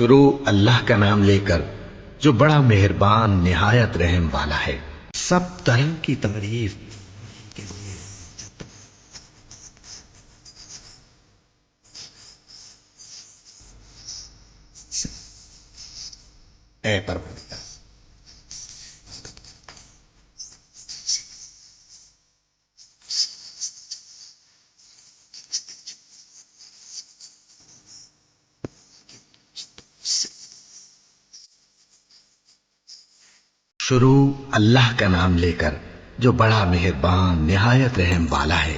شروع اللہ کا نام لے کر جو بڑا مہربان نہایت رحم والا ہے۔ سب طرح کی تعریف کے لیے اے پروردگار، شروع اللہ کا نام لے کر جو بڑا مہربان نہایت رحم والا ہے۔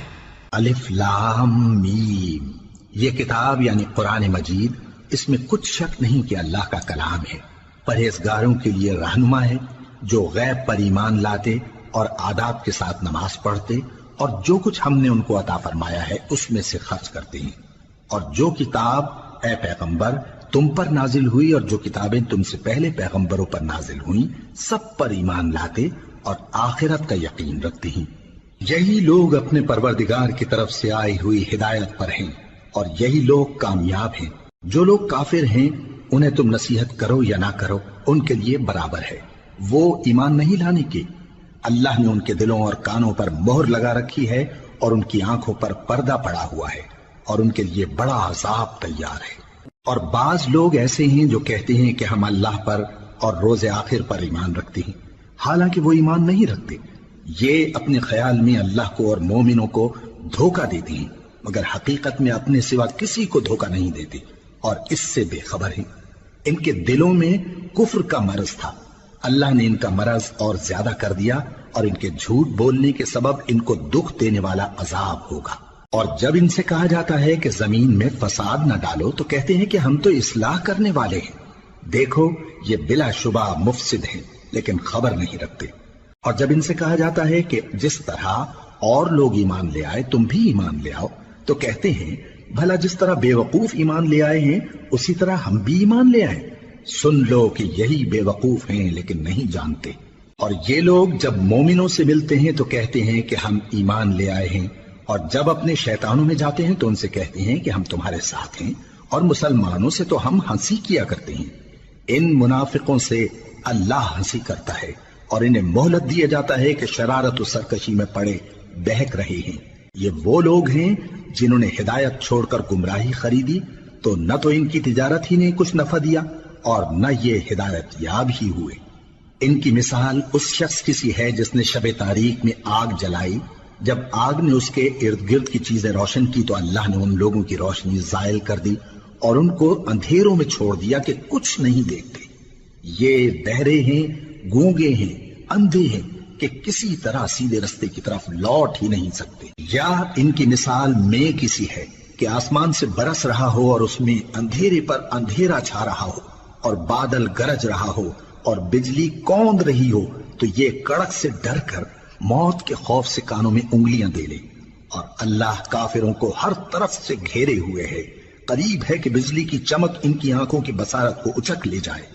الف لام میم، یہ کتاب یعنی قرآن مجید، اس میں کچھ شک نہیں کہ اللہ کا کلام ہے، پرہیزگاروں کے لیے رہنما ہے جو غیب پر ایمان لاتے اور آداب کے ساتھ نماز پڑھتے اور جو کچھ ہم نے ان کو عطا فرمایا ہے اس میں سے خرچ کرتے ہیں، اور جو کتاب اے پیغمبر تم پر نازل ہوئی اور جو کتابیں تم سے پہلے پیغمبروں پر نازل ہوئیں سب پر ایمان لاتے اور آخرت کا یقین رکھتے ہیں۔ یہی لوگ اپنے پروردگار کی طرف سے آئی ہوئی ہدایت پر ہیں اور یہی لوگ کامیاب ہیں۔ جو لوگ کافر ہیں انہیں تم نصیحت کرو یا نہ کرو ان کے لیے برابر ہے، وہ ایمان نہیں لانے کے۔ اللہ نے ان کے دلوں اور کانوں پر مہر لگا رکھی ہے اور ان کی آنکھوں پر پردہ پڑا ہوا ہے اور ان کے لیے بڑا عذاب تیار ہے۔ اور بعض لوگ ایسے ہیں جو کہتے ہیں کہ ہم اللہ پر اور روز آخر پر ایمان رکھتے ہیں، حالانکہ وہ ایمان نہیں رکھتے۔ یہ اپنے خیال میں اللہ کو اور مومنوں کو دھوکہ دیتے ہیں، مگر حقیقت میں اپنے سوا کسی کو دھوکہ نہیں دیتے اور اس سے بے خبر ہیں۔ ان کے دلوں میں کفر کا مرض تھا، اللہ نے ان کا مرض اور زیادہ کر دیا اور ان کے جھوٹ بولنے کے سبب ان کو دکھ دینے والا عذاب ہوگا۔ اور جب ان سے کہا جاتا ہے کہ زمین میں فساد نہ ڈالو تو کہتے ہیں کہ ہم تو اصلاح کرنے والے ہیں۔ دیکھو یہ بلا شبہ مفسد ہیں لیکن خبر نہیں رکھتے۔ اور جب ان سے کہا جاتا ہے کہ جس طرح اور لوگ ایمان لے آئے تم بھی ایمان لے آؤ تو کہتے ہیں بھلا جس طرح بے وقوف ایمان لے آئے ہیں اسی طرح ہم بھی ایمان لے آئیں۔ سن لو کہ یہی بے وقوف ہیں لیکن نہیں جانتے۔ اور یہ لوگ جب مومنوں سے ملتے ہیں تو کہتے ہیں کہ ہم ایمان لے آئے ہیں، اور جب اپنے شیطانوں میں جاتے ہیں تو ان سے کہتے ہیں کہ ہم تمہارے ساتھ ہیں، اور مسلمانوں سے تو ہم ہنسی کیا کرتے ہیں۔ ان منافقوں سے اللہ ہنسی کرتا ہے اور انہیں مہلت دیا جاتا ہے کہ شرارت و سرکشی میں پڑے بہک رہے ہیں۔ یہ وہ لوگ ہیں جنہوں نے ہدایت چھوڑ کر گمراہی خریدی، تو نہ تو ان کی تجارت ہی نے کچھ نفع دیا اور نہ یہ ہدایت یاب ہی ہوئے۔ ان کی مثال اس شخص کی سی ہے جس نے شب تاریک میں آگ جلائی، جب آگ نے اس کے ارد گرد کی چیزیں روشن کی تو اللہ نے ان لوگوں کی روشنی زائل کر دی اور ان کو اندھیروں میں چھوڑ دیا کہ کچھ نہیں دیکھتے۔ یہ بہرے ہیں، گونگے ہیں، اندھے ہیں کہ کسی طرح سیدھے رستے کی طرف لوٹ ہی نہیں سکتے۔ یا ان کی مثال میں کسی ہے کہ آسمان سے برس رہا ہو اور اس میں اندھیرے پر اندھیرا چھا رہا ہو اور بادل گرج رہا ہو اور بجلی کوند رہی ہو تو یہ کڑک سے ڈر کر موت کے خوف سے کانوں میں انگلیاں دے لے۔ اور اللہ کافروں کو ہر طرف سے گھیرے ہوئے ہے، قریب ہے کہ بجلی کی چمک ان کی آنکھوں کی بصارت کو اچک لے جائے۔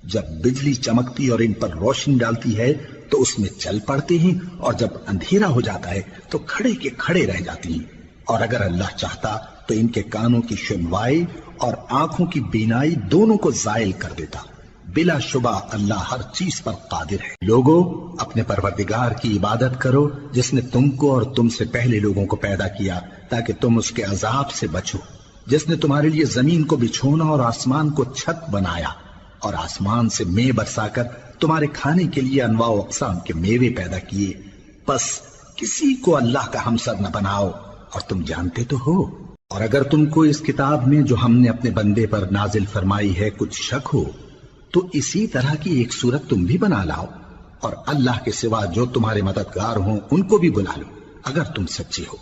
جب بجلی چمکتی اور ان پر روشنی ڈالتی ہے تو اس میں چل پڑتے ہیں، اور جب اندھیرا ہو جاتا ہے تو کھڑے کے کھڑے رہ جاتی ہیں۔ اور اگر اللہ چاہتا تو ان کے کانوں کی سنوائی اور آنکھوں کی بینائی دونوں کو زائل کر دیتا۔ بلا شبہ اللہ ہر چیز پر قادر ہے۔ لوگو اپنے پروردگار کی عبادت کرو جس نے تم کو اور تم سے پہلے لوگوں کو پیدا کیا تاکہ تم اس کے عذاب سے بچو، جس نے تمہارے لیے زمین کو بچھونا اور آسمان کو چھت بنایا اور آسمان سے مے برسا کر تمہارے کھانے کے لیے انواع و اقسام کے میوے پیدا کیے۔ بس کسی کو اللہ کا ہمسر نہ بناؤ اور تم جانتے تو ہو۔ اور اگر تم کو اس کتاب میں جو ہم نے اپنے بندے پر نازل فرمائی ہے کچھ شک ہو تو اسی طرح کی ایک صورت تم بھی بنا لاؤ، اور اللہ کے سوا جو تمہارے مددگار ہوں ان کو بھی بلا لو اگر تم سچے ہو۔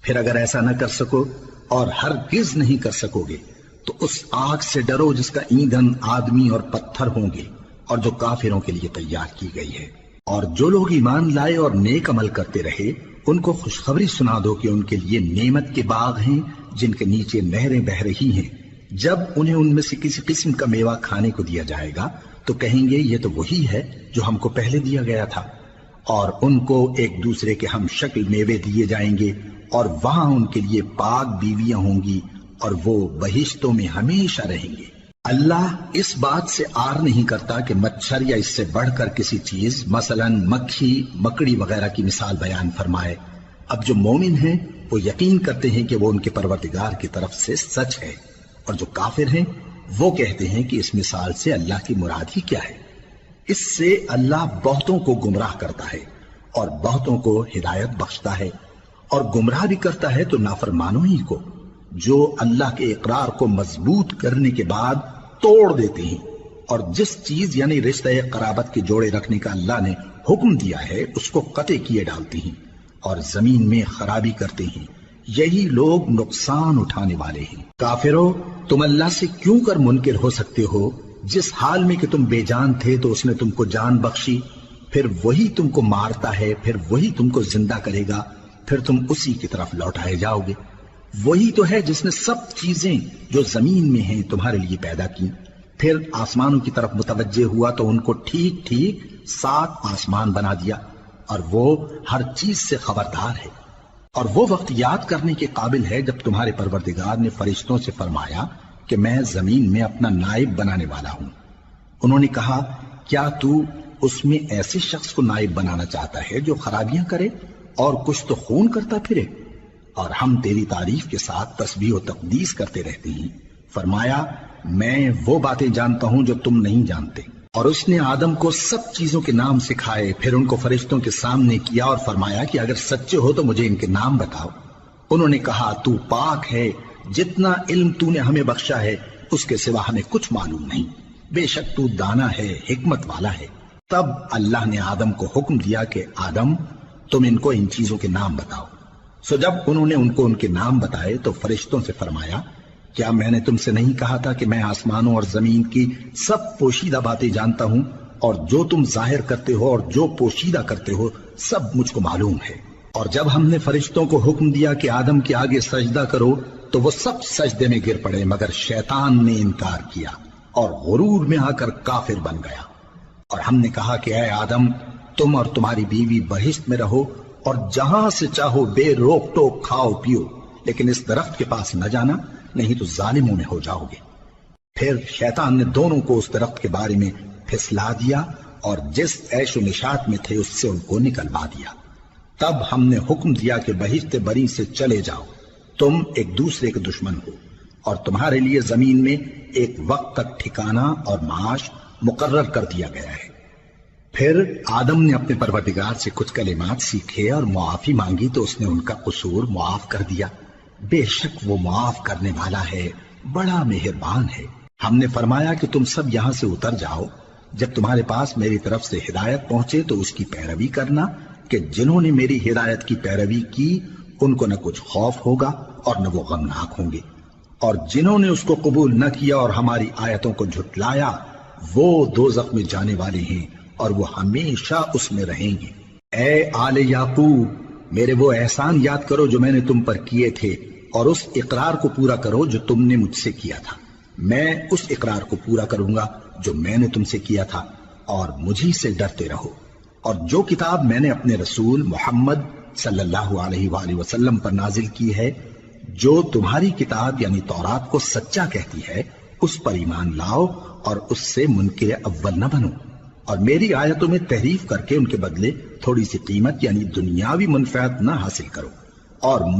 پھر اگر ایسا نہ کر سکو اور ہرگز نہیں کر سکو گے تو اس آگ سے ڈرو جس کا ایندھن آدمی اور پتھر ہوں گے اور جو کافروں کے لیے تیار کی گئی ہے۔ اور جو لوگ ایمان لائے اور نیک عمل کرتے رہے ان کو خوشخبری سنا دو کہ ان کے لیے نعمت کے باغ ہیں جن کے نیچے نہریں بہہ رہی ہیں۔ جب انہیں ان میں سے کسی قسم کا میوہ کھانے کو دیا جائے گا تو کہیں گے یہ تو وہی ہے جو ہم کو پہلے دیا گیا تھا، اور ان کو ایک دوسرے کے ہم شکل میوے دیے جائیں گے اور وہاں ان کے لیے پاک بیویاں ہوں گی اور وہ بہشتوں میں ہمیشہ رہیں گے۔ اللہ اس بات سے آر نہیں کرتا کہ مچھر یا اس سے بڑھ کر کسی چیز مثلاً مکھی مکڑی وغیرہ کی مثال بیان فرمائے۔ اب جو مومن ہیں وہ یقین کرتے ہیں کہ وہ ان کے پروردگار کی طرف سے سچ ہے، اور جو کافر ہیں وہ کہتے ہیں کہ اس مثال سے اللہ کی مراد ہی کیا ہے۔ اس سے اللہ بہتوں کو گمراہ کرتا ہے اور بہتوں کو ہدایت بخشتا ہے، اور گمراہ بھی کرتا ہے تو نافرمانوں ہی کو، جو اللہ کے اقرار کو مضبوط کرنے کے بعد توڑ دیتے ہیں، اور جس چیز یعنی رشتہ قرابت کے جوڑے رکھنے کا اللہ نے حکم دیا ہے اس کو قطع کیے ڈالتے ہیں اور زمین میں خرابی کرتے ہیں۔ یہی لوگ نقصان اٹھانے والے ہیں۔ کافرو، تم اللہ سے کیوں کر منکر ہو سکتے ہو؟ جس حال میں کہ تم بے جان تھے تو اس نے تم کو جان بخشی، پھر وہی تم کو مارتا ہے، پھر وہی تم کو زندہ کرے گا، پھر تم اسی کی طرف لوٹائے جاؤ گے۔ وہی تو ہے جس نے سب چیزیں جو زمین میں ہیں تمہارے لیے پیدا کی، پھر آسمانوں کی طرف متوجہ ہوا تو ان کو ٹھیک ٹھیک 7 آسمان بنا دیا، اور وہ ہر چیز سے خبردار ہے۔ اور وہ وقت یاد کرنے کے قابل ہے جب تمہارے پروردگار نے فرشتوں سے فرمایا کہ میں زمین میں اپنا نائب بنانے والا ہوں۔ انہوں نے کہا، کیا تو اس میں ایسے شخص کو نائب بنانا چاہتا ہے جو خرابیاں کرے اور کچھ تو خون کرتا پھرے؟ اور ہم تیری تعریف کے ساتھ تسبیح و تقدیس کرتے رہتے ہیں۔ فرمایا، میں وہ باتیں جانتا ہوں جو تم نہیں جانتے۔ اور اس نے آدم کو سب چیزوں کے نام سکھائے، پھر ان کو فرشتوں کے سامنے کیا اور فرمایا کہ اگر سچے ہو تو مجھے ان کے نام بتاؤ۔ انہوں نے کہا، تو پاک ہے، جتنا علم تو نے ہمیں بخشا ہے اس کے سوا ہمیں کچھ معلوم نہیں، بے شک تو دانا ہے، حکمت والا ہے۔ تب اللہ نے آدم کو حکم دیا کہ آدم، تم ان کو ان چیزوں کے نام بتاؤ۔ سو جب انہوں نے ان کو ان کے نام بتائے تو فرشتوں سے فرمایا، کیا میں نے تم سے نہیں کہا تھا کہ میں آسمانوں اور زمین کی سب پوشیدہ باتیں جانتا ہوں، اور جو تم ظاہر کرتے ہو اور جو پوشیدہ کرتے ہو سب مجھ کو معلوم ہے۔ اور جب ہم نے فرشتوں کو حکم دیا کہ آدم کے آگے سجدہ کرو تو وہ سب سجدے میں گر پڑے مگر شیطان نے انکار کیا اور غرور میں آ کر کافر بن گیا۔ اور ہم نے کہا کہ اے آدم، تم اور تمہاری بیوی بہشت میں رہو اور جہاں سے چاہو بے روک ٹوک کھاؤ پیو، لیکن اس درخت کے پاس نہ جانا، نہیں تو ظالموں میں ہو جاؤ گے۔ پھر شیطان نے دونوں کو اس درخت کے بارے میں پھسلا دیا اور جس عیش و نشاط میں تھے اس سے ان کو نکلوا دیا۔ تب ہم نے حکم دیا کہ بہشت بری سے چلے جاؤ، تم ایک دوسرے کے دشمن ہو، اور تمہارے لیے زمین میں ایک وقت تک ٹھکانہ اور معاش مقرر کر دیا گیا ہے۔ پھر آدم نے اپنے پروردگار سے کچھ کلمات سیکھے اور معافی مانگی تو اس نے ان کا قصور معاف کر دیا۔ بے شک وہ معاف کرنے والا ہے، بڑا مہربان ہے۔ ہم نے فرمایا کہ تم سب یہاں سے اتر جاؤ، جب تمہارے پاس میری طرف سے ہدایت پہنچے تو اس کی پیروی کرنا، کہ جنہوں نے میری ہدایت کی پیروی کی ان کو نہ کچھ خوف ہوگا اور نہ وہ غمناک ہوں گے، اور جنہوں نے اس کو قبول نہ کیا اور ہماری آیتوں کو جھٹلایا وہ دوزخ میں جانے والے ہیں اور وہ ہمیشہ اس میں رہیں گے۔ اے آل یعقوب، میرے وہ احسان یاد کرو جو میں نے تم پر کیے تھے، اور اس اقرار کو پورا کرو جو تم نے مجھ سے کیا تھا۔ میں اس اقرار کو پورا کروں گا جو میں نے تم سے کیا تھا، اور مجھی سے ڈرتے رہو۔ اور جو کتاب میں نے اپنے رسول محمد صلی اللہ علیہ وآلہ وسلم پر نازل کی ہے، جو تمہاری کتاب یعنی تورات کو سچا کہتی ہے، اس پر ایمان لاؤ اور اس سے منکر اول نہ بنو، اور میری آیتوں میں تحریف کر کے ان کے بدلے تھوڑی سی قیمت یعنی دنیاوی منفعت نہ حاصل کرو، اور